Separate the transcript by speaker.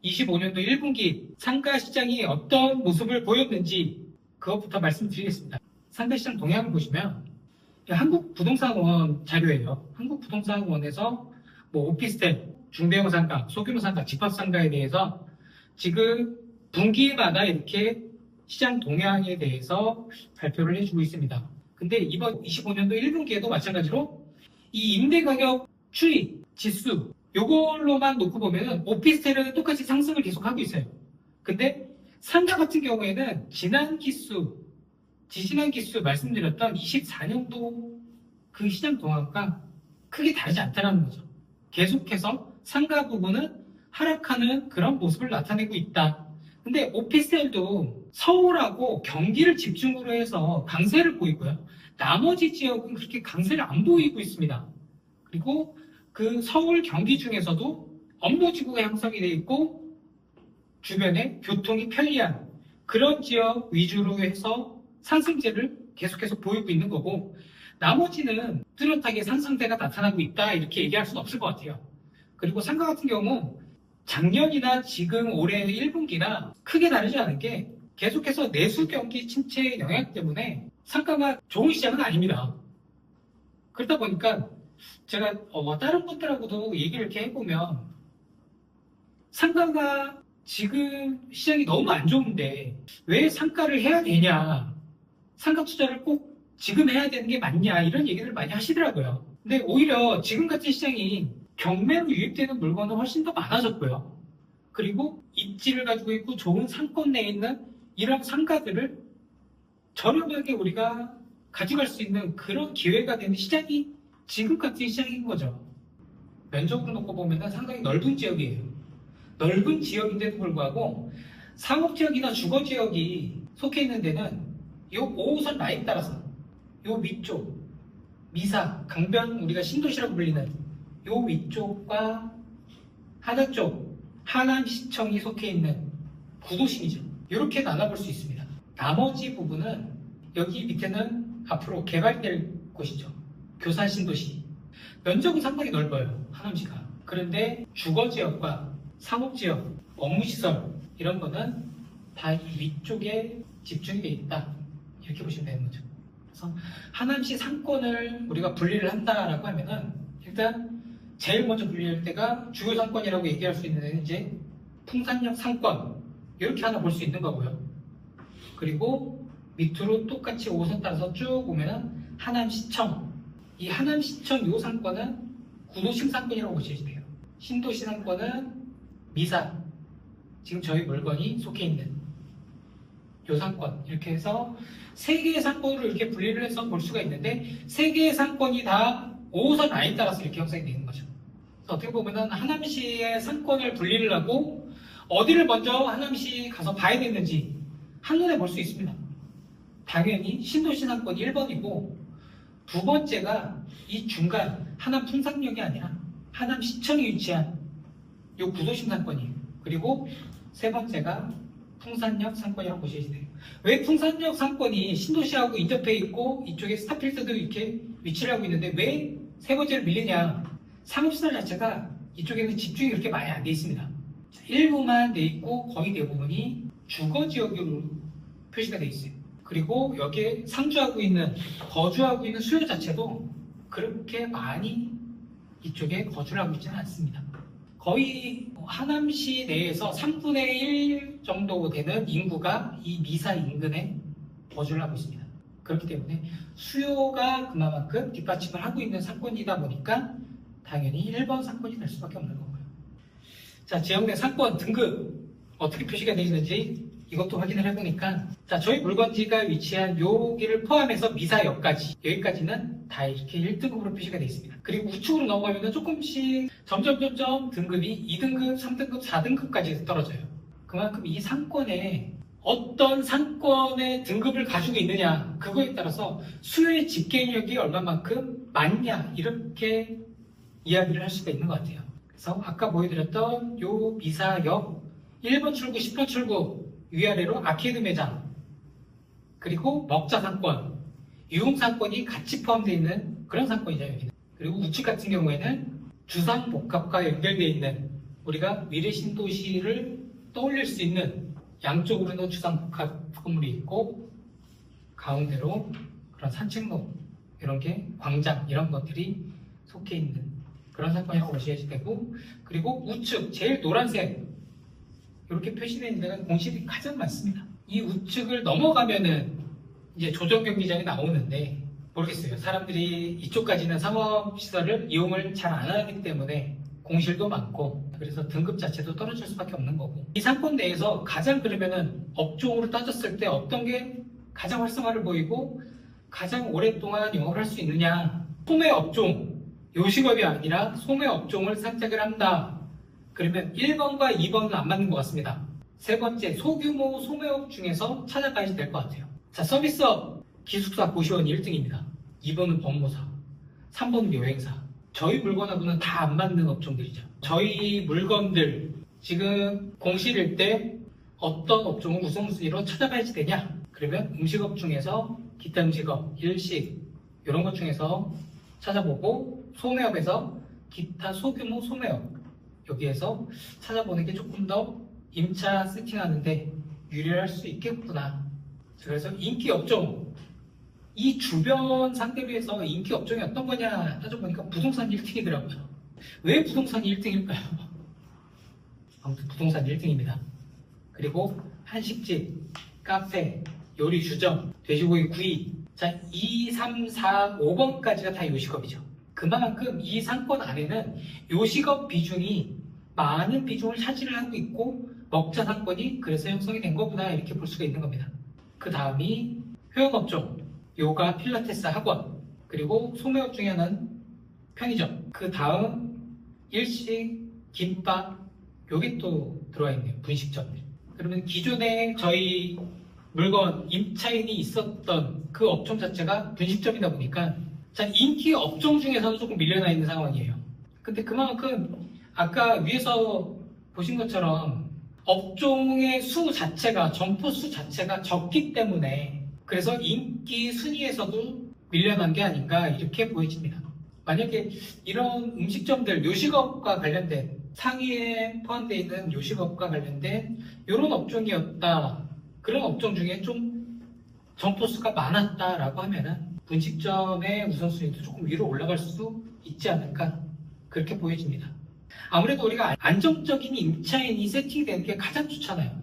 Speaker 1: 25년도 1분기 상가시장이 어떤 모습을 보였는지 그것부터 말씀드리겠습니다. 상가시장 동향을 보시면 한국부동산원 자료예요. 한국부동산원에서 오피스텔, 중대형 상가, 소규모 상가, 집합상가에 대해서 지금 분기마다 이렇게 시장 동향에 대해서 발표를 해주고 있습니다. 근데 이번 25년도 1분기에도 마찬가지로 이 임대가격 추이 지수 요걸로만 놓고 보면은 오피스텔은 똑같이 상승을 계속하고 있어요. 근데 상가 같은 경우에는 지지난 기수 말씀드렸던 24년도 그 시장 동향과 크게 다르지 않다는 거죠. 계속해서 상가 부분은 하락하는 그런 모습을 나타내고 있다. 근데 오피스텔도 서울하고 경기를 집중으로 해서 강세를 보이고요. 나머지 지역은 그렇게 강세를 안 보이고 있습니다. 그리고 그 서울 경기 중에서도 업무지구가 형성이 되어 있고 주변에 교통이 편리한 그런 지역 위주로 해서 상승세를 계속해서 보이고 있는 거고, 나머지는 뚜렷하게 상승세가 나타나고 있다 이렇게 얘기할 수는 없을 것 같아요. 그리고 상가 같은 경우 작년이나 지금 올해 1분기나 크게 다르지 않은 게 계속해서 내수 경기 침체 영향 때문에 상가가 좋은 시장은 아닙니다. 그러다 보니까 제가 다른 분들하고도 얘기를 이렇게 해보면 상가가 지금 시장이 너무 안 좋은데 왜 상가를 해야 되냐, 상가 투자를 꼭 지금 해야 되는 게 맞냐, 이런 얘기를 많이 하시더라고요. 근데 오히려 지금 같은 시장이 경매로 유입되는 물건은 훨씬 더 많아졌고요. 그리고 입지를 가지고 있고 좋은 상권 내에 있는 이런 상가들을 저렴하게 우리가 가져갈 수 있는 그런 기회가 되는 시장이 지금 같은 시장인 거죠. 면적으로 놓고 보면 상당히 넓은 지역이에요. 넓은 지역인데도 불구하고 상업지역이나 주거지역이 속해 있는 데는 이 5호선 라인 따라서 이 위쪽, 미사, 강변, 우리가 신도시라고 불리는 이 위쪽과 하나 쪽, 하남시청이 속해 있는 구도심이죠. 이렇게 나눠볼 수 있습니다. 나머지 부분은 여기 밑에는 앞으로 개발될 곳이죠. 교산신도시. 면적은 상당히 넓어요, 하남시가. 그런데 주거지역과 상업지역, 업무시설 이런 거는 다 위쪽에 집중이 되어 있다. 이렇게 보시면 되는 거죠. 그래서 하남시 상권을 우리가 분리를 한다라고 하면은 일단 제일 먼저 분리할 때가 주요 상권이라고 얘기할 수 있는 데는 이제 풍산역 상권 이렇게 하나 볼 수 있는 거고요. 그리고 밑으로 똑같이 5호선 따라서 쭉 보면은 하남시청, 이 하남시청 요 상권은 구도심 상권이라고 보시면 돼요. 신도시 상권은 미사, 지금 저희 물건이 속해 있는 요 상권, 이렇게 해서 세 개의 상권으로 이렇게 분리를 해서 볼 수가 있는데 세 개의 상권이 다 5호선 라인 따라서 이렇게 형성이 되는 거죠. 그래서 어떻게 보면은 하남시의 상권을 분리를 하고 어디를 먼저 하남시 가서 봐야 되는지 한눈에 볼 수 있습니다. 당연히 신도시 상권이 1번이고 두 번째가 이 중간 하남 풍산역이 아니라 하남시청이 위치한 요 구도심 상권이에요. 그리고 세 번째가 풍산역 상권이라고 보시면 돼요. 왜 풍산역 상권이 신도시하고 인접해 있고 이쪽에 스타필드도 이렇게 위치를 하고 있는데 왜 세 번째를 밀리냐? 상업시설 자체가 이쪽에는 집중이 그렇게 많이 안 돼 있습니다. 일부만 돼 있고 거의 대부분이 주거지역으로 표시가 돼 있어요. 그리고 여기에 상주하고 있는, 거주하고 있는 수요 자체도 그렇게 많이 이쪽에 거주를 하고 있지는 않습니다. 거의 하남시 내에서 3분의 1 정도 되는 인구가 이 미사 인근에 거주를 하고 있습니다. 그렇기 때문에 수요가 그만큼 뒷받침을 하고 있는 상권이다 보니까 당연히 1번 상권이 될 수밖에 없는 거고요. 자, 지역 내 상권 등급 어떻게 표시가 되어 있는지 이것도 확인을 해보니까, 자, 저희 물건지가 위치한 여기를 포함해서 미사역까지, 여기까지는 다 이렇게 1등급으로 표시가 되어 있습니다. 그리고 우측으로 넘어가면 조금씩 점점 등급이 2등급, 3등급, 4등급까지 떨어져요. 그만큼 이 상권에 어떤 상권의 등급을 가지고 있느냐, 그거에 따라서 수요의 집계력이 얼마만큼 많냐, 이렇게 이야기를 할 수가 있는 것 같아요. 그래서 아까 보여드렸던 요 미사역 1번 출구, 10번 출구 위아래로 아케이드 매장, 그리고 먹자 상권, 유흥 상권이 같이 포함되어 있는 그런 상권이죠, 여기는. 그리고 우측 같은 경우에는 주상복합과 연결되어 있는 우리가 미래 신도시를 떠올릴 수 있는 양쪽으로는 주상복합 건물이 있고 가운데로 그런 산책로 이런 게 광장 이런 것들이 속해 있는 그런 상권이라고 보셔야 되고, 그리고 우측 제일 노란색 이렇게 표시되어 있는 데가 공실이 가장 많습니다. 이 우측을 넘어가면은 이제 조정경기장이 나오는데 모르겠어요. 사람들이 이쪽까지는 상업시설을 이용을 잘 안 하기 때문에 공실도 많고 그래서 등급 자체도 떨어질 수밖에 없는 거고, 이 상권 내에서 가장 그러면은 업종으로 따졌을 때 어떤 게 가장 활성화를 보이고 가장 오랫동안 영업을 할 수 있느냐, 소매 업종, 요식업이 아니라 소매 업종을 선택을 한다. 그러면 1번과 2번은 안 맞는 것 같습니다. 세 번째, 소규모 소매업 중에서 찾아봐야 될 것 같아요. 자, 서비스업, 기숙사, 고시원 1등입니다. 2번은 법무사, 3번은 여행사. 저희 물건하고는 다 안 맞는 업종들이죠. 저희 물건들 지금 공실일 때 어떤 업종을 우선순위로 찾아봐야지 되냐? 그러면 음식업 중에서 기타 음식업, 일식 이런 것 중에서 찾아보고, 소매업에서 기타 소규모 소매업 여기에서 찾아보는 게 조금 더 임차 세팅하는데 유리할 수 있겠구나. 그래서 인기 업종, 이 주변 상대로 해서 인기 업종이 어떤 거냐 따져보니까 부동산 1등이더라고요. 왜 부동산이 1등일까요? 아무튼 부동산 1등입니다. 그리고 한식집, 카페, 요리 주점, 돼지고기 구이. 자, 2, 3, 4, 5번까지가 다 요식업이죠. 그만큼 이 상권 안에는 요식업 비중이 많은 비중을 차지를 하고 있고 먹자 상권이 그래서 형성이 된 거구나 이렇게 볼 수가 있는 겁니다. 그 다음이 회원업종, 요가, 필라테스 학원, 그리고 소매업 중에 하나는 편의점, 그 다음 일식, 김밥, 요게 또 들어와 있네요. 분식점들. 그러면 기존에 저희 물건 임차인이 있었던 그 업종 자체가 분식점이다 보니까 자, 인기 업종 중에서는 조금 밀려나 있는 상황이에요. 근데 그만큼 아까 위에서 보신 것처럼 업종의 수 자체가, 점포 수 자체가 적기 때문에 그래서 인기 순위에서도 밀려난 게 아닌가 이렇게 보여집니다. 만약에 이런 음식점들, 요식업과 관련된 상위에 포함되어 있는 요식업과 관련된 이런 업종이었다. 그런 업종 중에 좀 점포 수가 많았다라고 하면은 분식점의 우선순위도 조금 위로 올라갈 수 있지 않을까 그렇게 보여집니다. 아무래도 우리가 안정적인 임차인이 세팅되는 게 가장 좋잖아요.